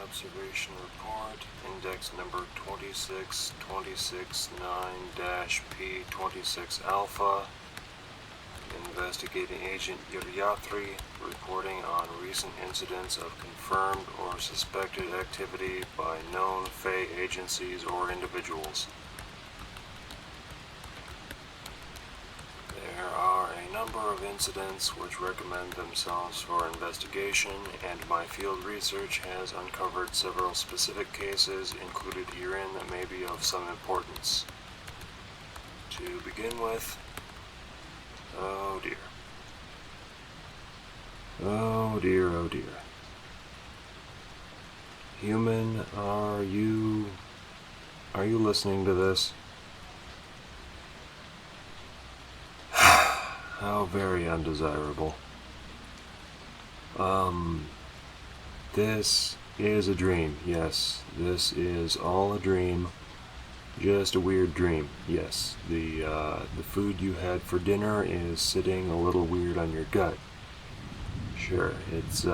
Observation Report, index number 26269-P26 Alpha. Investigating Agent Yr'yathri reporting on recent incidents of confirmed or suspected activity by known Fae agencies or individuals. There are a number of incidents which recommend themselves for investigation, and my field research has uncovered several specific cases included herein that may be of some importance. To begin with, oh dear. Oh dear, oh dear. Human, are you listening to this? How very undesirable. This is a dream, yes. This is all a dream. Just a weird dream, yes. The food you had for dinner is sitting a little weird on your gut. Sure, it's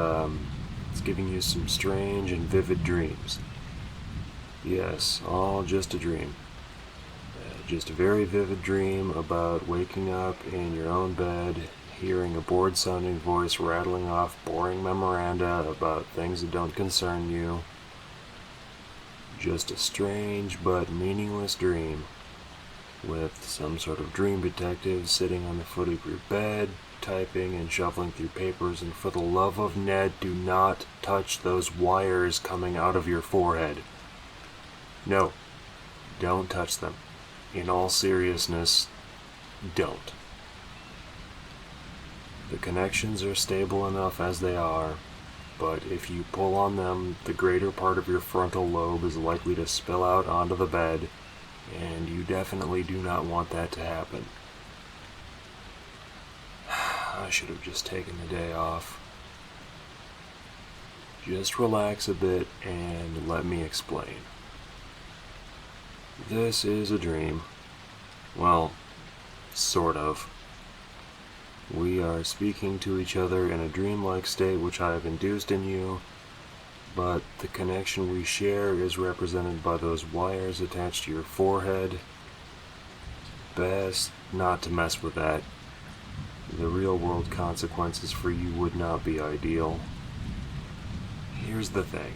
giving you some strange and vivid dreams. Yes, all just a dream. Just a very vivid dream about waking up in your own bed, hearing a bored-sounding voice rattling off boring memoranda about things that don't concern you. Just a strange but meaningless dream, with some sort of dream detective sitting on the foot of your bed, typing and shuffling through papers, and for the love of Ned, do not touch those wires coming out of your forehead. No, don't touch them. In all seriousness, don't. The connections are stable enough as they are, but if you pull on them, the greater part of your frontal lobe is likely to spill out onto the bed, and you definitely do not want that to happen. I should have just taken the day off. Just relax a bit and let me explain. This is a dream. Well, sort of. We are speaking to each other in a dreamlike state which I have induced in you, but the connection we share is represented by those wires attached to your forehead. Best not to mess with that. The real-world consequences for you would not be ideal. Here's the thing.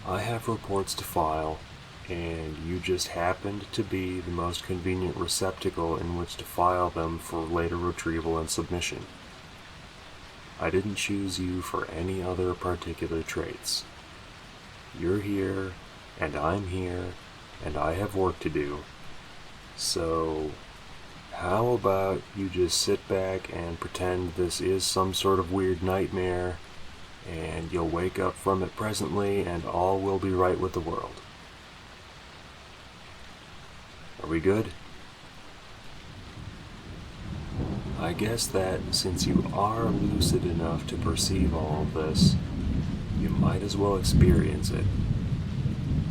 I have reports to file, and you just happened to be the most convenient receptacle in which to file them for later retrieval and submission. I didn't choose you for any other particular traits. You're here, and I'm here, and I have work to do. So, how about you just sit back and pretend this is some sort of weird nightmare, and you'll wake up from it presently, and all will be right with the world. Are we good? I guess that since you are lucid enough to perceive all of this, you might as well experience it.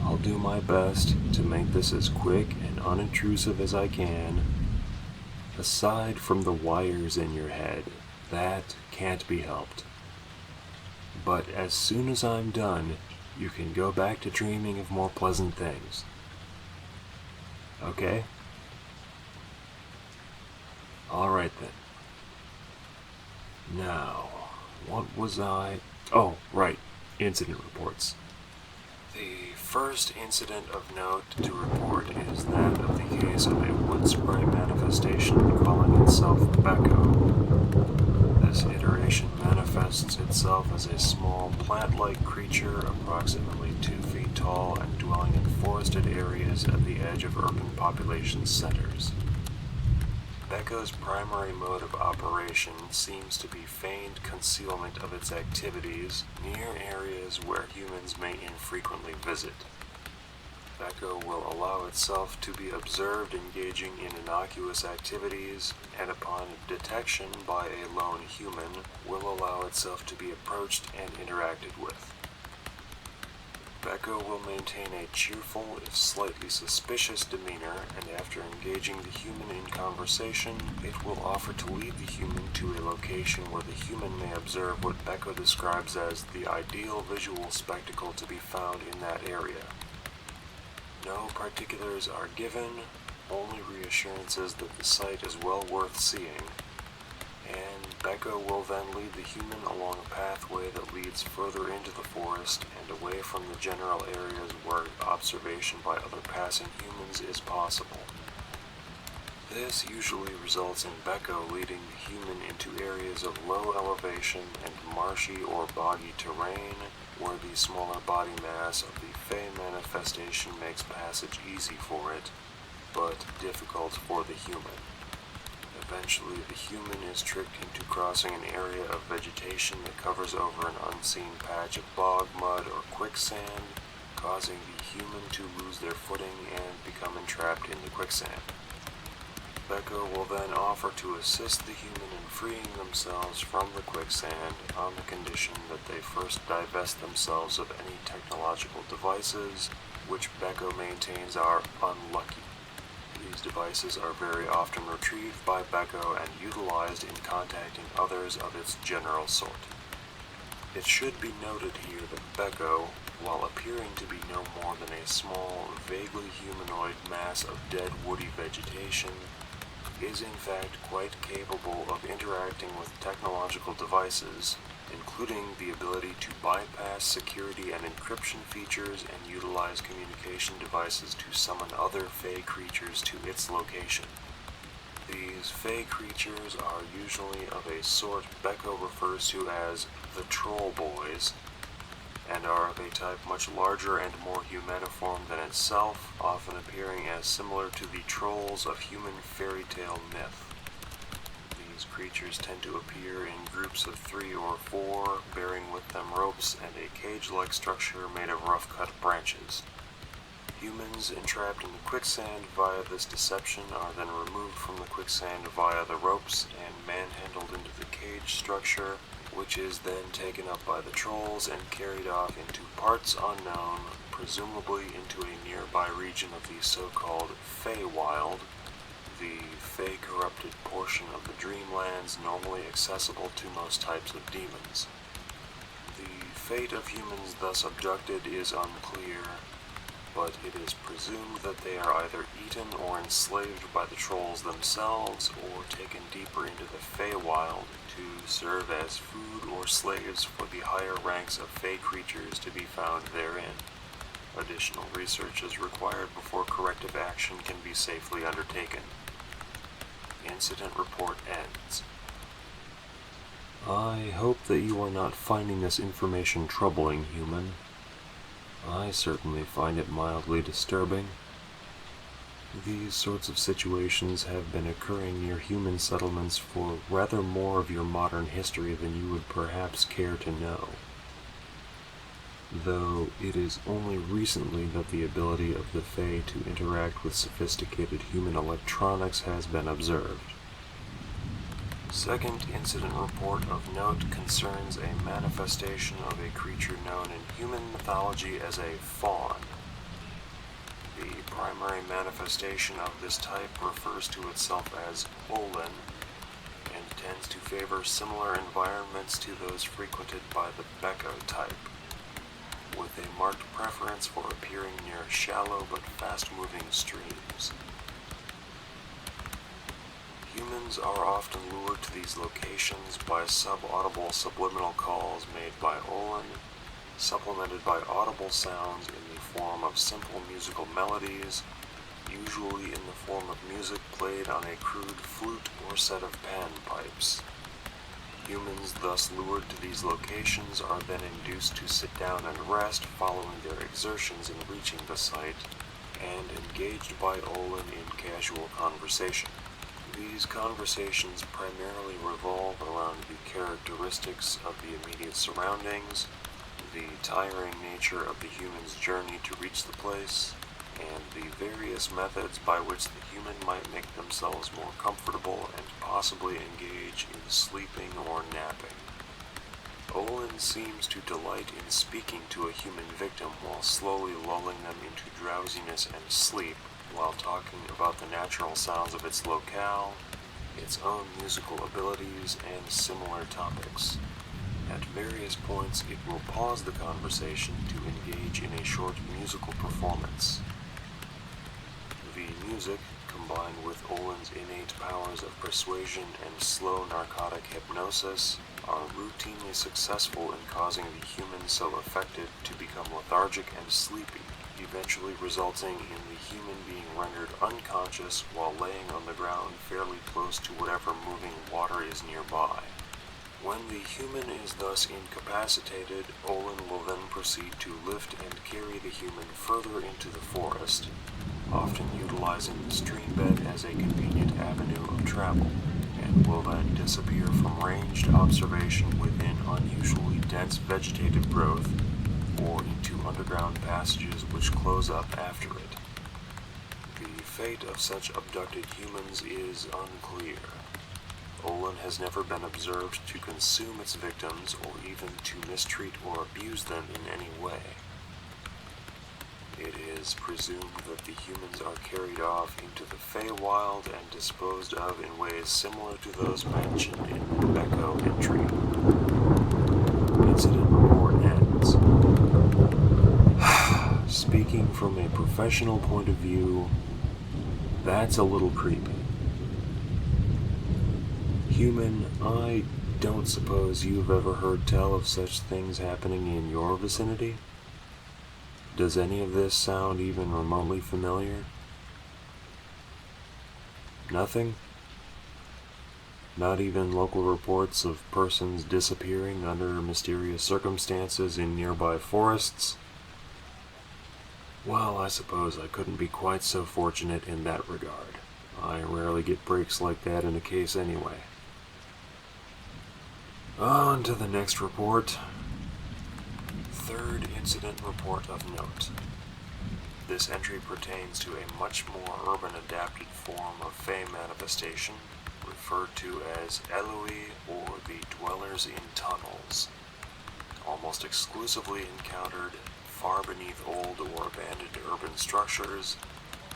I'll do my best to make this as quick and unintrusive as I can. Aside from the wires in your head, that can't be helped. But as soon as I'm done, you can go back to dreaming of more pleasant things. Okay? Alright then. Now, what was I... Oh, right. Incident reports. The first incident of note to report is that of the case of a wood spray manifestation calling itself Becco. This iteration manifests itself as a small plant-like creature approximately 2 feet tall and dwelling in forested areas at the edge of urban population centers. Becco's primary mode of operation seems to be feigned concealment of its activities near areas where humans may infrequently visit. Becco will allow itself to be observed engaging in innocuous activities, and upon detection by a lone human, will allow itself to be approached and interacted with. Becco will maintain a cheerful, if slightly suspicious demeanor, and after engaging the human in conversation, it will offer to lead the human to a location where the human may observe what Becco describes as the ideal visual spectacle to be found in that area. No particulars are given, only reassurances that the site is well worth seeing, and Becco will then lead the human along a pathway that leads further into the forest and away from the general areas where observation by other passing humans is possible. This usually results in Becco leading the human into areas of low elevation and marshy or boggy terrain, where the smaller body mass of the Fey manifestation makes passage easy for it, but difficult for the human. Eventually, the human is tricked into crossing an area of vegetation that covers over an unseen patch of bog, mud, or quicksand, causing the human to lose their footing and become entrapped in the quicksand. Becco will then offer to assist the human in freeing themselves from the quicksand on the condition that they first divest themselves of any technological devices, which Becco maintains are unlucky. These devices are very often retrieved by Becco and utilized in contacting others of its general sort. It should be noted here that Becco, while appearing to be no more than a small, vaguely humanoid mass of dead woody vegetation, is in fact quite capable of interacting with technological devices, including the ability to bypass security and encryption features and utilize communication devices to summon other Fey creatures to its location. These Fey creatures are usually of a sort Becco refers to as the Troll Boys, and are of a type much larger and more humaniform than itself, often appearing as similar to the trolls of human fairy tale myth. These creatures tend to appear in groups of 3 or 4, bearing with them ropes and a cage-like structure made of rough-cut branches. Humans entrapped in the quicksand via this deception are then removed from the quicksand via the ropes and manhandled into the cage structure, which is then taken up by the trolls and carried off into parts unknown, presumably into a nearby region of the so-called Feywild, the Fey-corrupted portion of the Dreamlands normally accessible to most types of demons. The fate of humans thus abducted is unclear, but it is presumed that they are either eaten or enslaved by the trolls themselves, or taken deeper into the Feywild to serve as food or slaves for the higher ranks of Fey creatures to be found therein. Additional research is required before corrective action can be safely undertaken. Incident report ends. I hope that you are not finding this information troubling, human. I certainly find it mildly disturbing. These sorts of situations have been occurring near human settlements for rather more of your modern history than you would perhaps care to know. Though it is only recently that the ability of the Fae to interact with sophisticated human electronics has been observed. Second incident report of note concerns a manifestation of a creature known in human mythology as a faun. The primary manifestation of this type refers to itself as Olin, and tends to favor similar environments to those frequented by the Becco type, with a marked preference for appearing near shallow but fast-moving streams. Humans are often lured to these locations by subaudible subliminal calls made by Olin, supplemented by audible sounds in the form of simple musical melodies, usually in the form of music played on a crude flute or set of panpipes. Humans thus lured to these locations are then induced to sit down and rest following their exertions in reaching the site, and engaged by Olin in casual conversation. These conversations primarily revolve around the characteristics of the immediate surroundings, the tiring nature of the human's journey to reach the place, and the various methods by which the human might make themselves more comfortable and possibly engage in sleeping or napping. Olin seems to delight in speaking to a human victim while slowly lulling them into drowsiness and sleep, while talking about the natural sounds of its locale, its own musical abilities, and similar topics. At various points, it will pause the conversation to engage in a short musical performance. The music, combined with Olin's innate powers of persuasion and slow narcotic hypnosis, are routinely successful in causing the human so affected to become lethargic and sleepy, eventually resulting in the human being rendered unconscious while laying on the ground fairly close to whatever moving water is nearby. When the human is thus incapacitated, Olin will then proceed to lift and carry the human further into the forest, often utilizing the stream bed as a convenient avenue of travel, and will then disappear from ranged observation within unusually dense vegetative growth, or into underground passages which close up after it. The fate of such abducted humans is unclear. Olin has never been observed to consume its victims or even to mistreat or abuse them in any way. It is presumed that the humans are carried off into the Feywild and disposed of in ways similar to those mentioned in the Echo entry. Incident report ends. Speaking from a professional point of view, that's a little creepy. Human, I don't suppose you've ever heard tell of such things happening in your vicinity? Does any of this sound even remotely familiar? Nothing? Not even local reports of persons disappearing under mysterious circumstances in nearby forests? Well, I suppose I couldn't be quite so fortunate in that regard. I rarely get breaks like that in a case anyway. On to the next report. Third incident report of note. This entry pertains to a much more urban-adapted form of Fey manifestation, referred to as Eloi or the Dwellers in Tunnels, almost exclusively encountered far beneath old or abandoned urban structures,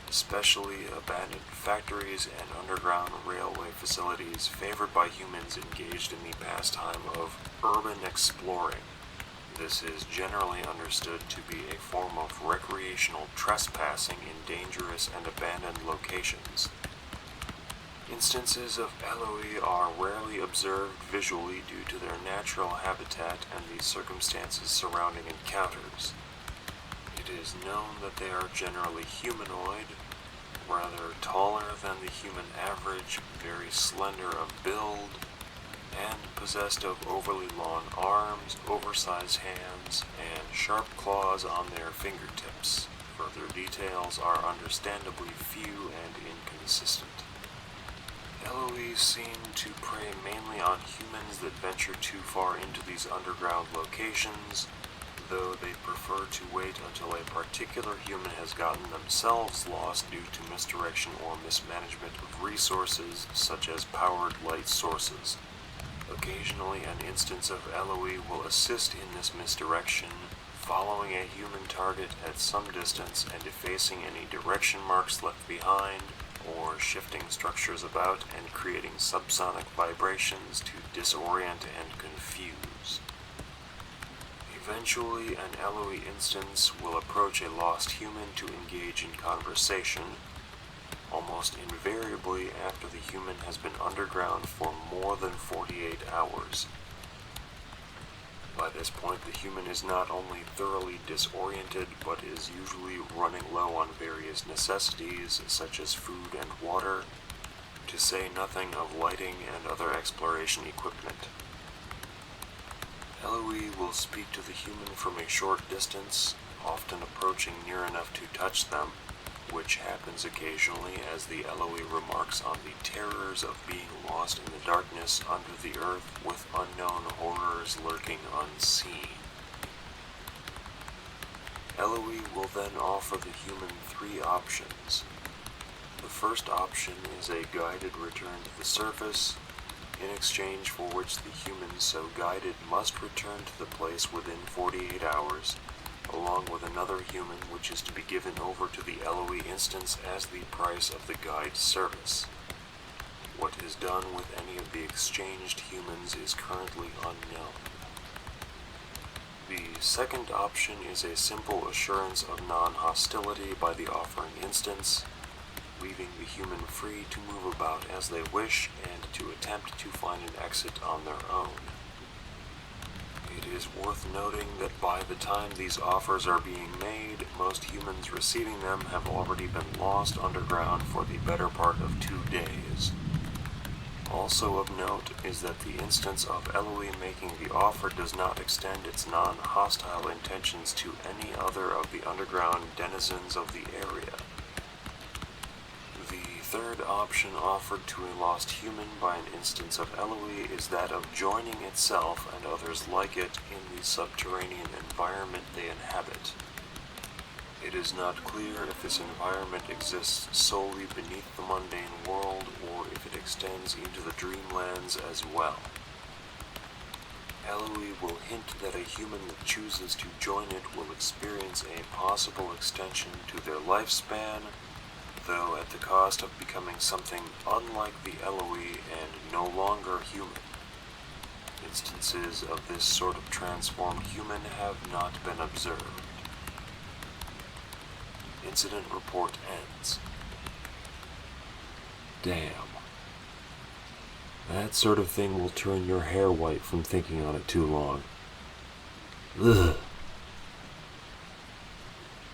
especially abandoned factories and underground railway facilities favored by humans engaged in the pastime of urban exploring. This is generally understood to be a form of recreational trespassing in dangerous and abandoned locations. Instances of Eloi are rarely observed visually due to their natural habitat and the circumstances surrounding encounters. It is known that they are generally humanoid, rather taller than the human average, very slender of build, and possessed of overly long arms, oversized hands, and sharp claws on their fingertips. Further details are understandably few and inconsistent. Eloi seem to prey mainly on humans that venture too far into these underground locations, though they prefer to wait until a particular human has gotten themselves lost due to misdirection or mismanagement of resources, such as powered light sources. Occasionally, an instance of Eloi will assist in this misdirection, following a human target at some distance and effacing any direction marks left behind, or shifting structures about and creating subsonic vibrations to disorient and confuse. Eventually, an Eloi instance will approach a lost human to engage in conversation, almost invariably after the human has been underground for more than 48 hours. By this point, the human is not only thoroughly disoriented, but is usually running low on various necessities, such as food and water, to say nothing of lighting and other exploration equipment. Eloi will speak to the human from a short distance, often approaching near enough to touch them, which happens occasionally as the Eloi remarks on the terrors of being lost in the darkness under the earth with unknown horrors lurking unseen. Eloi will then offer the human 3 options. The first option is a guided return to the surface, in exchange for which the humans so guided must return to the place within 48 hours, along with another human which is to be given over to the LOE instance as the price of the guide service. What is done with any of the exchanged humans is currently unknown. The second option is a simple assurance of non-hostility by the offering instance, leaving the human free to move about as they wish and to attempt to find an exit on their own. It is worth noting that by the time these offers are being made, most humans receiving them have already been lost underground for the better part of 2 days. Also of note is that the instance of LOE making the offer does not extend its non-hostile intentions to any other of the underground denizens of the area. The third option offered to a lost human by an instance of LOE is that of joining itself and others like it in the subterranean environment they inhabit. It is not clear if this environment exists solely beneath the mundane world or if it extends into the dreamlands as well. LOE will hint that a human that chooses to join it will experience a possible extension to their lifespan, though at the cost of becoming something unlike the LOE and no longer human. Instances of this sort of transformed human have not been observed. Incident report ends. Damn. That sort of thing will turn your hair white from thinking on it too long. Ugh.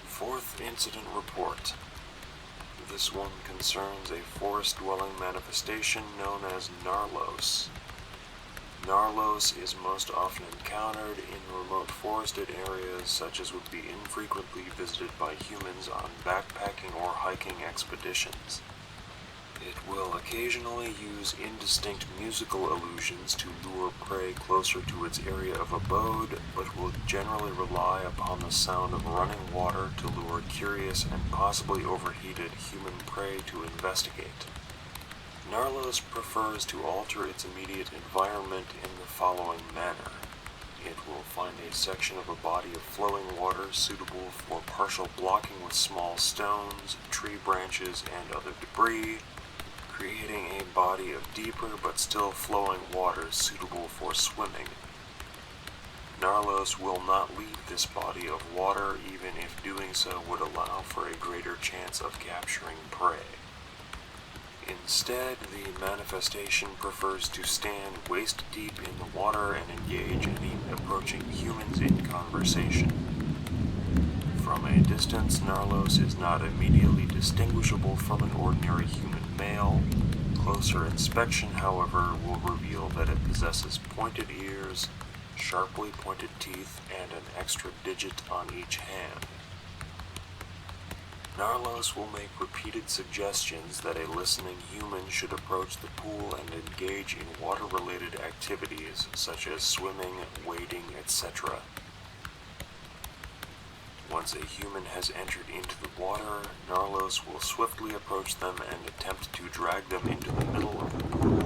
Fourth incident report. This one concerns a forest-dwelling manifestation known as Narlos. Narlos is most often encountered in remote forested areas such as would be infrequently visited by humans on backpacking or hiking expeditions. It will occasionally use indistinct musical illusions to lure prey closer to its area of abode, but will generally rely upon the sound of running water to lure curious and possibly overheated human prey to investigate. Narlos prefers to alter its immediate environment in the following manner. It will find a section of a body of flowing water suitable for partial blocking with small stones, tree branches, and other debris, creating a body of deeper but still flowing water suitable for swimming. Narlos will not leave this body of water even if doing so would allow for a greater chance of capturing prey. Instead, the manifestation prefers to stand waist deep in the water and engage any approaching humans in conversation. From a distance, Narlos is not immediately distinguishable from an ordinary human male. Closer inspection, however, will reveal that it possesses pointed ears, sharply pointed teeth, and an extra digit on each hand. Narlos will make repeated suggestions that a listening human should approach the pool and engage in water-related activities such as swimming, wading, etc. Once a human has entered into the water, Narlos will swiftly approach them and attempt to drag them into the middle of the pool,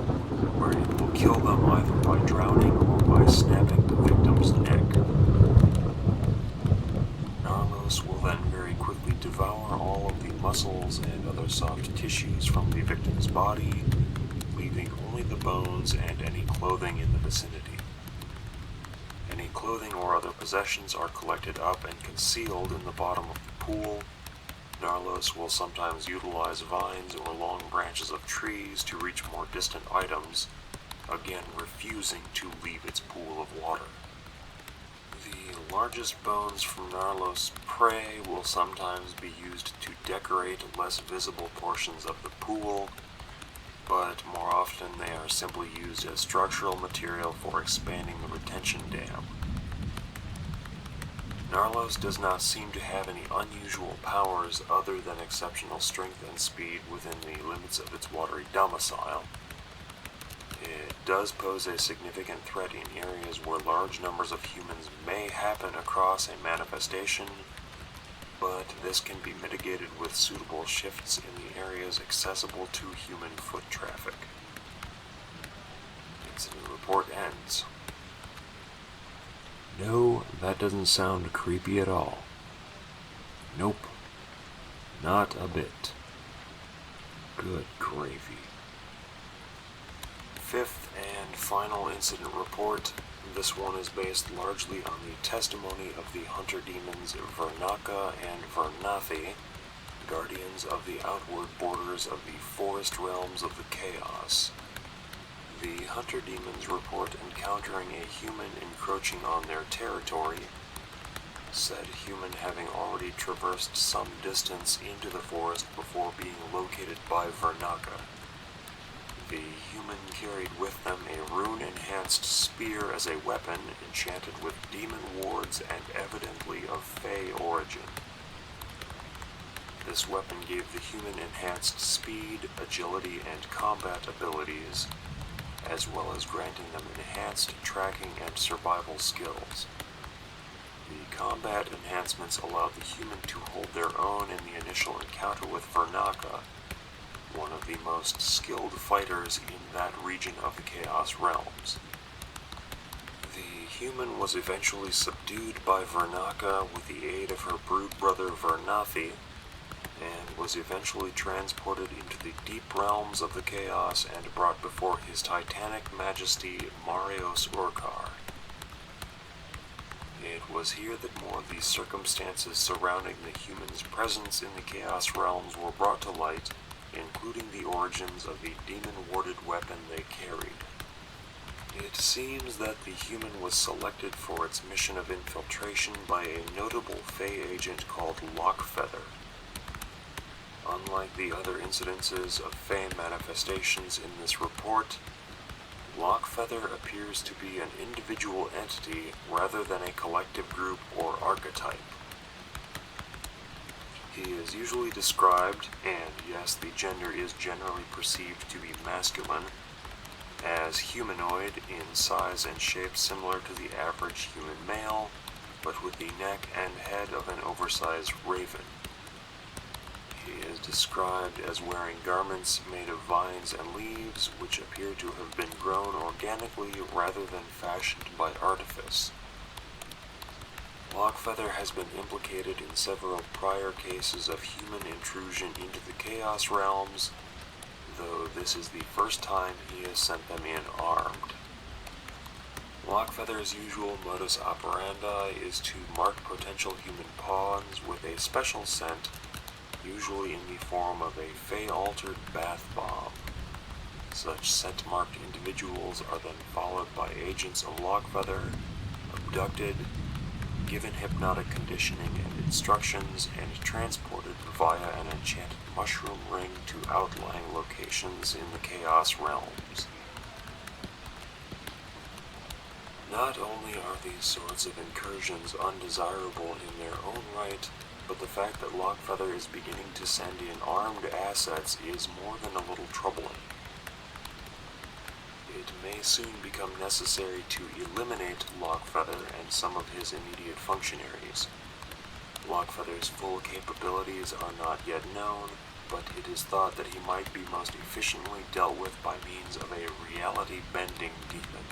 where it will kill them either by drowning or by snapping the victim's neck. Narlos will then very quickly devour all of the muscles and other soft tissues from the victim's body, leaving only the bones and any clothing in the vicinity. Any clothing or other possessions are collected up and concealed in the bottom of the pool. Narlos will sometimes utilize vines or long branches of trees to reach more distant items, again refusing to leave its pool of water. The largest bones from Narlos' prey will sometimes be used to decorate less visible portions of the pool, but more often they are simply used as structural material for expanding the retention dam. Narlos does not seem to have any unusual powers other than exceptional strength and speed within the limits of its watery domicile. It does pose a significant threat in areas where large numbers of humans may happen across a manifestation, but this can be mitigated with suitable shifts in the areas accessible to human foot traffic. Incident report ends. No, that doesn't sound creepy at all. Nope. Not a bit. Good gravy. Fifth and final incident report. This one is based largely on the testimony of the hunter demons Yr'yathri and Yr'yathri, guardians of the outward borders of the forest realms of the chaos. The hunter demons report encountering a human encroaching on their territory, said human having already traversed some distance into the forest before being located by Yr'yathri. The human carried with them a rune-enhanced spear as a weapon enchanted with demon wards and evidently of fey origin. This weapon gave the human enhanced speed, agility, and combat abilities, as well as granting them enhanced tracking and survival skills. The combat enhancements allowed the human to hold their own in the initial encounter with Yr'yathri, one of the most skilled fighters in that region of the Chaos Realms. The human was eventually subdued by Yr'yathri with the aid of her brood brother Yr'yathri, and was eventually transported into the deep realms of the Chaos and brought before his Titanic Majesty Marios Urkar. It was here that more of the circumstances surrounding the human's presence in the Chaos Realms were brought to light, including the origins of the demon-warded weapon they carried. It seems that the human was selected for its mission of infiltration by a notable Fey agent called Lockfeather. Unlike the other incidences of Fey manifestations in this report, Lockfeather appears to be an individual entity rather than a collective group or archetype. He is usually described, and yes, the gender is generally perceived to be masculine, as humanoid in size and shape similar to the average human male, but with the neck and head of an oversized raven. He is described as wearing garments made of vines and leaves, which appear to have been grown organically rather than fashioned by artifice. Lockfeather has been implicated in several prior cases of human intrusion into the Chaos Realms, though this is the first time he has sent them in armed. Lockfeather's usual modus operandi is to mark potential human pawns with a special scent, usually in the form of a Fey-altered bath bomb. Such scent-marked individuals are then followed by agents of Lockfeather, abducted, given hypnotic conditioning and instructions, and transported via an enchanted mushroom ring to outlying locations in the Chaos Realms. Not only are these sorts of incursions undesirable in their own right, but the fact that Lockfeather is beginning to send in armed assets is more than a little troubling. It may soon become necessary to eliminate Lockfeather and some of his immediate functionaries. Lockfeather's full capabilities are not yet known, but it is thought that he might be most efficiently dealt with by means of a reality-bending demon.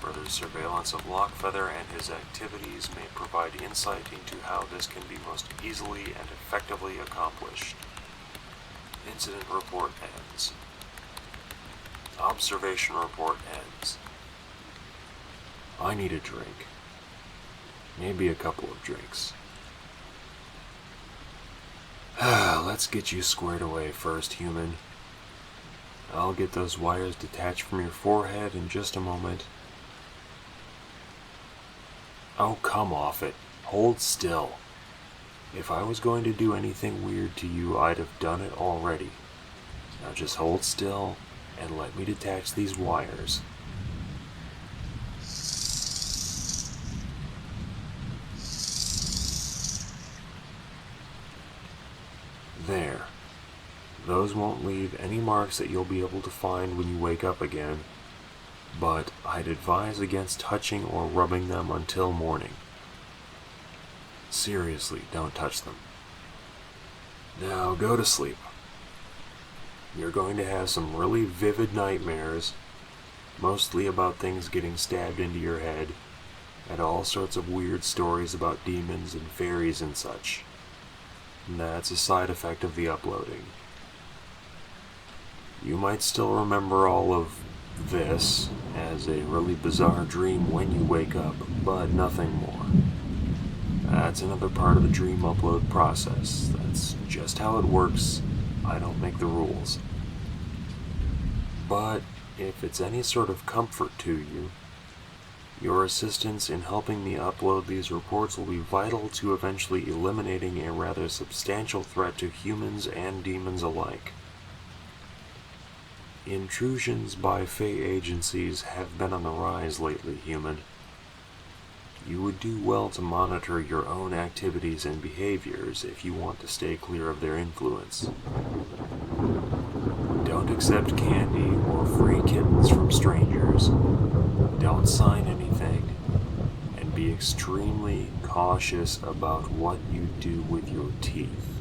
Further surveillance of Lockfeather and his activities may provide insight into how this can be most easily and effectively accomplished. Incident report ends. Observation report ends. I need a drink. Maybe a couple of drinks. Let's get you squared away first, human. I'll get those wires detached from your forehead in just a moment. Oh, come off it. Hold still. If I was going to do anything weird to you, I'd have done it already. Now just hold still and let me detach these wires. There. Those won't leave any marks that you'll be able to find when you wake up again, but I'd advise against touching or rubbing them until morning. Seriously, don't touch them. Now go to sleep. You're going to have some really vivid nightmares, mostly about things getting stabbed into your head, and all sorts of weird stories about demons and fairies and such. And that's a side effect of the uploading. You might still remember all of this as a really bizarre dream when you wake up, but nothing more. That's another part of the dream upload process. That's just how it works. I don't make the rules. But if it's any sort of comfort to you, your assistance in helping me upload these reports will be vital to eventually eliminating a rather substantial threat to humans and demons alike. Intrusions by Fae agencies have been on the rise lately, human. You would do well to monitor your own activities and behaviors if you want to stay clear of their influence. Don't accept candy or free kittens from strangers. Don't sign anything. And be extremely cautious about what you do with your teeth.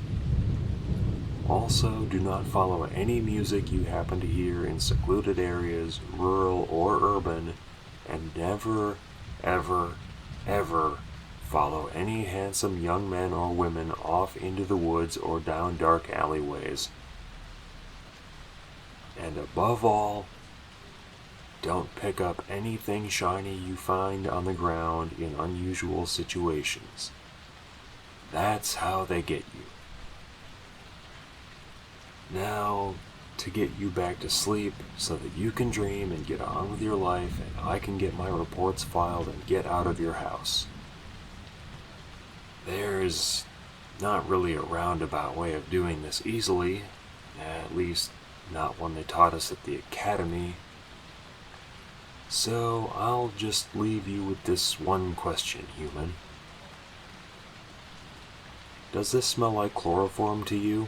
Also, do not follow any music you happen to hear in secluded areas, rural or urban, and never, ever, ever follow any handsome young men or women off into the woods or down dark alleyways. And above all, don't pick up anything shiny you find on the ground in unusual situations. That's how they get you. Now, to get you back to sleep so that you can dream and get on with your life and I can get my reports filed and get out of your house. There's not really a roundabout way of doing this easily, at least not one they taught us at the academy. So I'll just leave you with this one question, human. Does this smell like chloroform to you?